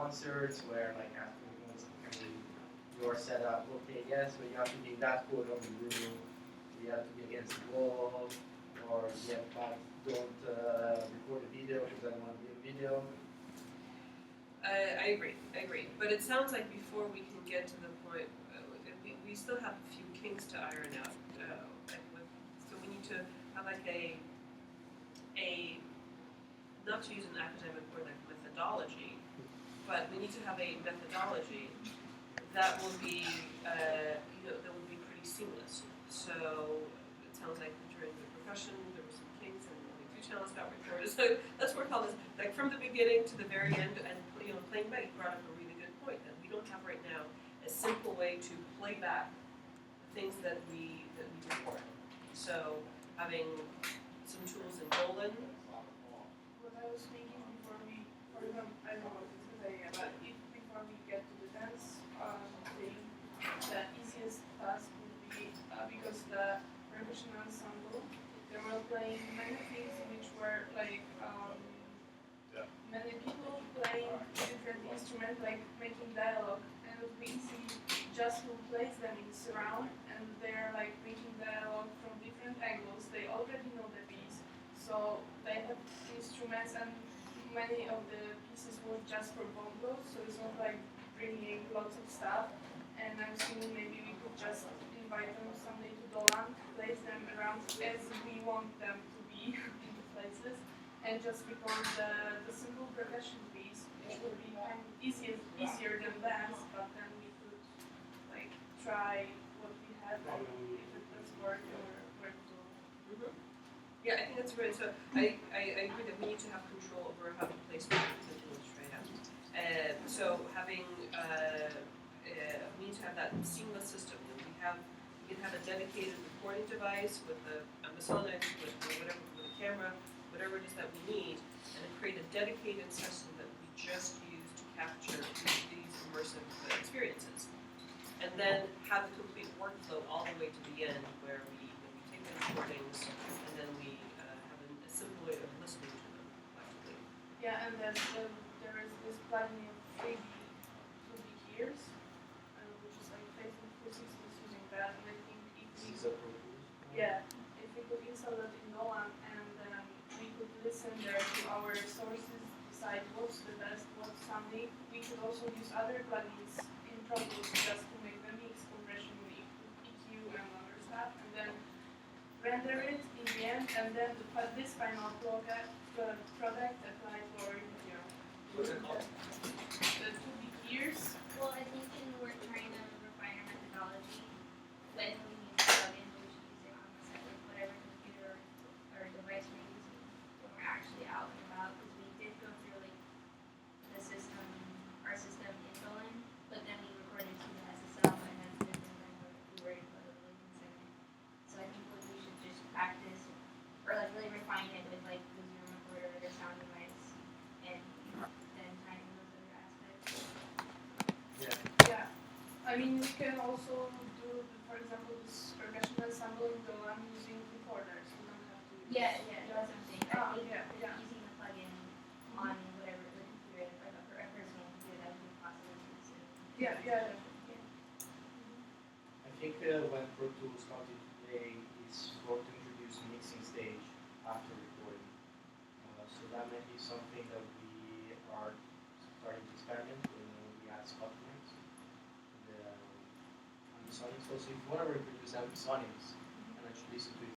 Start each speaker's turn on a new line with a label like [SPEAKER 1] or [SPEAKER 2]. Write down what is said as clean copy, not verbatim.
[SPEAKER 1] concerts where like afterwards your setup, okay, yes, but you have to be in that corner of the room, you have to be against the wall, or yeah, but don't record a video because I don't want to be a video.
[SPEAKER 2] I agree. But it sounds like before we can get to the point, we still have a few kinks to iron out. So we need to have like a not to use an academic word like methodology, but we need to have a methodology that will be that will be pretty seamless. So it sounds like during the profession there were some kinks and only 2 channels got recorded. So let's work on this like from the beginning to the very end. And playing back, you brought up a really good point that we don't have right now a simple way to play back the things that we record. So having some tools in Golan.
[SPEAKER 3] What I was thinking before we, for example, I don't know what this is idea, but if before we get to the dance thing, the easiest task would be because the percussion ensemble, they were playing many things which were like many people playing different instruments, like making dialogue, and it would be easy just who plays them in surround, and they're like making dialogue from different angles. They already know the piece, so they have instruments, and many of the pieces were just for bongos, so it's not like bringing lots of stuff. And I'm thinking maybe we could just invite them someday to Dolan, place them around as we want them to be in the places, and just record the simple percussion piece, which would be kind of easier than dance, but then we could like try what we had and if it does work or where to go.
[SPEAKER 2] Mm-hmm. Yeah, I think that's right. So I agree that we need to have control over how we place the tools right out. So having we need to have that seamless system. We can have a dedicated recording device with the Amazonics, with whatever, with a camera, whatever it is that we need, and then create a dedicated system that we just use to capture these immersive experiences. And then have the complete workflow all the way to the end where we take the recordings and then we have a simple way of listening to them collectively.
[SPEAKER 3] Yeah, and then there is this plugin of 3D gears, which is like Facebook 360 is using that, and I think if we if we could install that in Nolan and we could listen there to our sources, decide what's the best, what's something. We could also use other plugins in Pro Tools just to make the mix, compression, EQ, and other stuff, and then render it in the end, and then to put this final product apply for
[SPEAKER 1] What's it called?
[SPEAKER 3] the 2D gears.
[SPEAKER 4] Well, I think when we're trying to refine our methodology, when we use plugins, we should use it on the set, like whatever computer or device we're using when we're actually out and about. Because we did go through like the system, our system in Golan, but then we recorded to the SSL, and that's different than what we were able to like consider. So I think we should just practice or like really refine it with like the Zoom recorder or the sound device, and then trying those other aspects.
[SPEAKER 3] Yeah, I mean you can also do, for example, this percussion ensemble in Golan using recorders. You don't have to.
[SPEAKER 4] Yeah, that's what I'm saying. I think
[SPEAKER 3] yeah.
[SPEAKER 4] using the plugin on whatever the computer or a personal computer that would be possible to use it.
[SPEAKER 3] Yeah.
[SPEAKER 1] I think when Pro Tools started today, it's going to introduce a mixing stage after recording. So that may be something that we are starting to experiment when we add spot points. And Sonics also, if you want to reproduce Sonics and actually listen to it